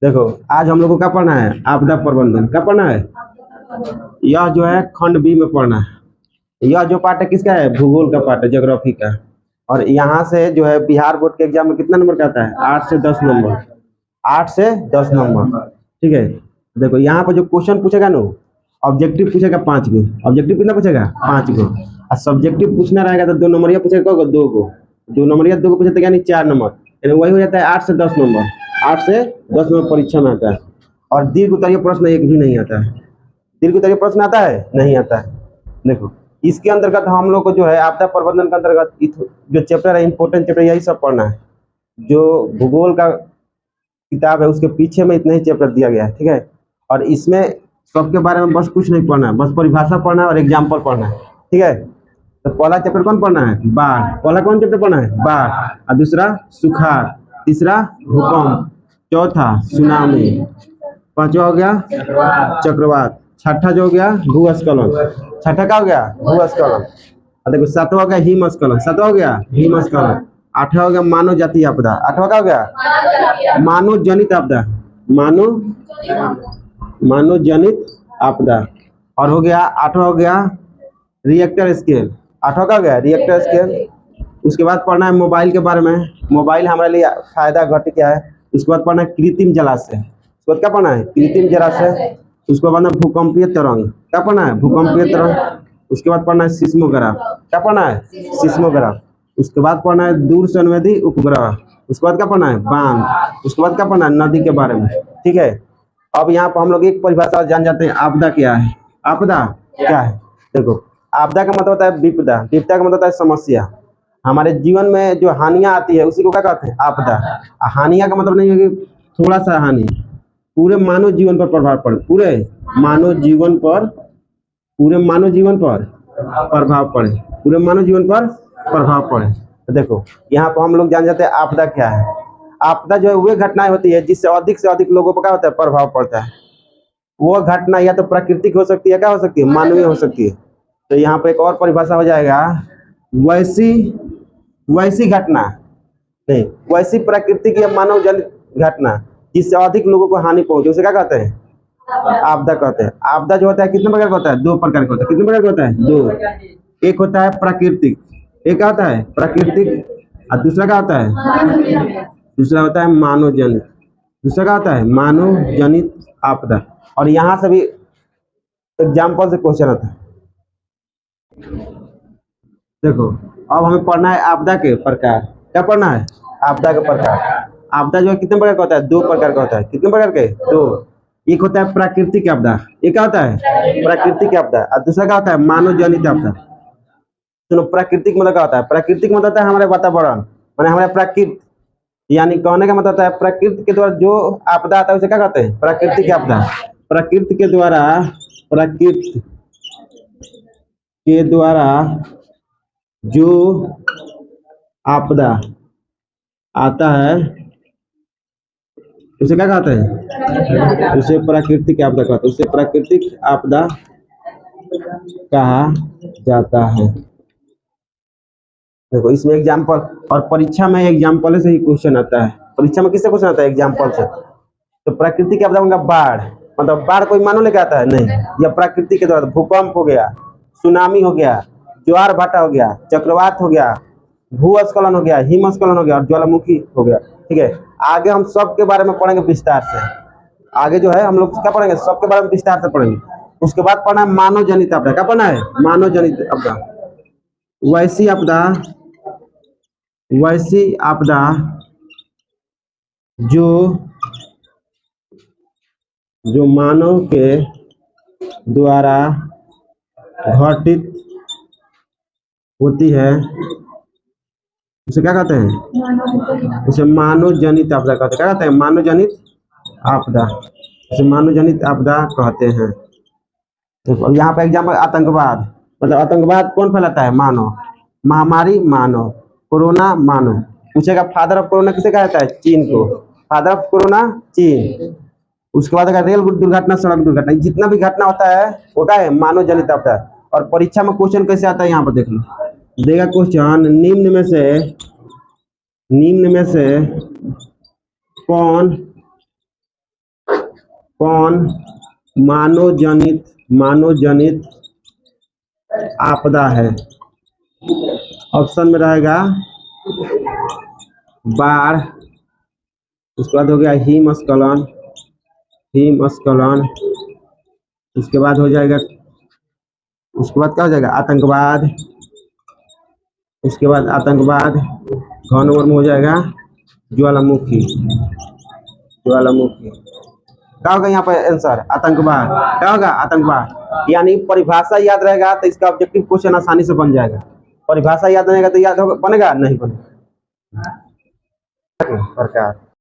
देखो आज हम लोग को क्या पढ़ना है, आपदा प्रबंधन। क्या पढ़ना है? यह जो है खंड बी में पढ़ना है। यह जो पार्ट है किसका है? भूगोल का पार्ट है, ज्योग्राफी का। और यहाँ से जो है बिहार बोर्ड के एग्जाम में कितना नंबर का आता है? 8 से 10 नंबर। 8 से 10 नंबर, ठीक है। देखो यहाँ पर जो क्वेश्चन पूछेगा ना, ऑब्जेक्टिव पूछेगा 5 गो। ऑब्जेक्टिव कितना पूछेगा? 5 गो। और सब्जेक्टिव पूछना रहेगा तो 2 नंबरिया पूछेगा, 2 गो। 2 नंबरिया 2 गो पूछे तो यानी 4 नंबर, यानी वही हो जाता है 8 से 10 नंबर। 8 से 10 नंबर परीक्षा में आता है। और दीर्घ उत्तरीय प्रश्न एक भी नहीं आता है। दीर्घ उत्तरीय प्रश्न आता है? नहीं आता है। देखो इसके अंतर्गत हम लोग को जो है आपदा प्रबंधन के अंतर्गत जो चैप्टर है, इंपॉर्टेंट चैप्टर, यही सब पढ़ना है। जो भूगोल का किताब है उसके पीछे में इतना ही चैप्टर दिया गया है, ठीक है। और इसमें सबके बारे में बस कुछ नहीं पढ़ना है, बस परिभाषा पढ़ना है और एग्जाम्पल पढ़ना है, ठीक है। तो पहला चैप्टर कौन पढ़ना है? बाढ़। पहला कौन चैप्टर पढ़ना है? बाढ़। और दूसरा सुखाड़। तीसरा भूकंप। चौथा सुनामी। पांचवा हो गया चक्रवात। छठा जो हो गया भूस्खलन। छठा का हो गया भूस्खलन। और देखो सातवां हो गया हिमस्खलन। सातवां हो गया हिमस्खलन। आठवां हो गया मानव जाति आपदा। आठवां का हो गया मानव जनित आपदा। मानव मानव जनित आपदा। और हो गया आठवां हो गया रिएक्टर स्केल। आठवां का हो गया रिएक्टर स्केल। उसके बाद पढ़ना है मोबाइल के बारे में। मोबाइल हमारे लिए फायदा घट क्या है। उसके बाद पढ़ना है कृत्रिम जलाशय। उसके बाद क्या पढ़ना है? कृत्रिम जलाशय। उसके बाद पढ़ना है भूकंपीय तरंग। क्या पढ़ना है? भूकंपीय तरंग। उसके बाद पढ़ना है सिस्मोग्राफ। क्या पढ़ना है? सिस्मोग्राफ। उसके बाद पढ़ना है दूर संवेदी उपग्रह। उसके बाद क्या पढ़ना है? बांध। उसके बाद क्या पढ़ना है? नदी के बारे में, ठीक है। अब यहाँ पर हम लोग एक परिभाषा जान जाते हैं, आपदा क्या है। आपदा क्या है? देखो आपदा का मतलब होता है विपदा। विपदा का मतलब होता है समस्या। हमारे जीवन में जो हानियां आती है उसी को क्या कहते हैं? आपदा। हानियां का मतलब नहीं है कि थोड़ा सा हानि, पूरे मानव जीवन पर प्रभाव पड़े। मानव जीवन पर पूरे मानव जीवन पर प्रभाव पड़े। पूरे मानव जीवन पर प्रभाव पड़े। तो देखो यहाँ पर हम लोग जान जाते हैं आपदा क्या है। आपदा जो है वे घटनाएं होती है जिससे अधिक से अधिक लोगों पर क्या होता है? प्रभाव पड़ता है। वो घटना या तो प्राकृतिक हो सकती है, क्या हो सकती है? मानवीय हो सकती है। तो यहाँ पे एक और परिभाषा हो जाएगा, वैसी वैसी घटना नहीं, वैसी प्राकृतिक या मानव जनित घटना जिससे अधिक लोगों को हानि पहुंचे, उसे क्या कहते हैं? आपदा कहते हैं। आपदा जो होता है कितने प्रकार का होता है? 2 प्रकार का होता है। कितने प्रकार का होता है? 2। एक होता है प्राकृतिक। एक क्या होता है? प्राकृतिक। और दूसरा क्या होता है? दूसरा होता है मानव जनित। दूसरा क्या होता है? मानव जनित आपदा। और यहाँ से भी एग्जाम्पल से क्वेश्चन आता है। देखो अब हमें पढ़ना है आपदा के प्रकार। क्या पढ़ना है? आपदा के प्रकार। आपदा जो है कितने प्रकार का होता है? 2 प्रकार का होता है। कितने प्रकार के? 2। एक होता है प्राकृतिक आपदा। एक क्या होता है? प्राकृतिक आपदा। और दूसरा क्या होता है? मानव जनित आपदा। सुनो प्राकृतिक मतलब क्या होता है? प्राकृतिक मतलब होता है हमारे वातावरण, माने हमारे प्रकृति। यानी कहने का मतलब होता है प्रकृति के द्वारा जो आपदा आता है उसे क्या कहते हैं? प्राकृतिक आपदा। प्रकृति के द्वारा प्रकृति के द्वारा जो आपदा आता है उसे क्या कहते हैं? उसे प्राकृतिक आपदा कहते हैं। उसे प्राकृतिक आपदा कहा जाता है। देखो इसमें एग्जाम्पल, और परीक्षा में एग्जाम्पल से ही क्वेश्चन आता है। परीक्षा में किससे क्वेश्चन आता है? एग्जाम्पल से। तो प्राकृतिक आपदा मतलब बाढ़, मतलब बाढ़ कोई मानो लेके आता है? नहीं, यह प्राकृतिक के द्वारा। भूकंप हो गया, सुनामी हो गया, ज्वार भाटा हो गया, चक्रवात हो गया, भूस्खलन हो गया, हिमस्खलन हो गया और ज्वालामुखी हो गया, ठीक है। आगे हम सबके बारे में पढ़ेंगे विस्तार से। आगे जो है हम लोग क्या पढ़ेंगे? सबके बारे में विस्तार से पढ़ेंगे। उसके बाद पढ़ना है मानव जनित आपदा। क्या पढ़ना है? मानव जनित आपदा। वैसी आपदा, वैसी आपदा जो जो मानव के द्वारा घटित होती है उसे क्या कहते हैं? उसे मानव जनित आपदा कहते हैं। क्या कहते हैं? मानव जनित आपदा। उसे मानव जनित आपदा कहते हैं। तो यहाँ पे एग्जाम्पल, आतंकवाद। मतलब आतंकवाद कौन फैलाता है? मानव। महामारी मानव। कोरोना मानव। पूछेगा फादर ऑफ कोरोना किसे कहा जाता है? चीन को। फादर ऑफ कोरोना चीन। उसके बाद अगर रेल दुर्घटना, सड़क दुर्घटना, जितना भी घटना होता है वो क्या है? मानव जनित आपदा। और परीक्षा में क्वेश्चन कैसे आता है यहाँ पर देख लो। देगा क्वेश्चन, निम्न में से कौन कौन मानव जनित आपदा है? ऑप्शन में रहेगा बाढ़, उसके बाद हो गया हिमस्खलन, उसके बाद हो जाएगा, उसके बाद क्या हो जाएगा आतंकवाद, उसके बाद आतंकवाद, घ नंबर में हो जाएगा ज्वालामुखी। क्या होगा यहाँ पर आंसर? आतंकवाद। क्या होगा? आतंकवाद। यानी परिभाषा याद रहेगा तो इसका ऑब्जेक्टिव क्वेश्चन आसानी से बन जाएगा। परिभाषा याद रहेगा तो याद होगा, बनेगा नहीं बनेगा प्रकार।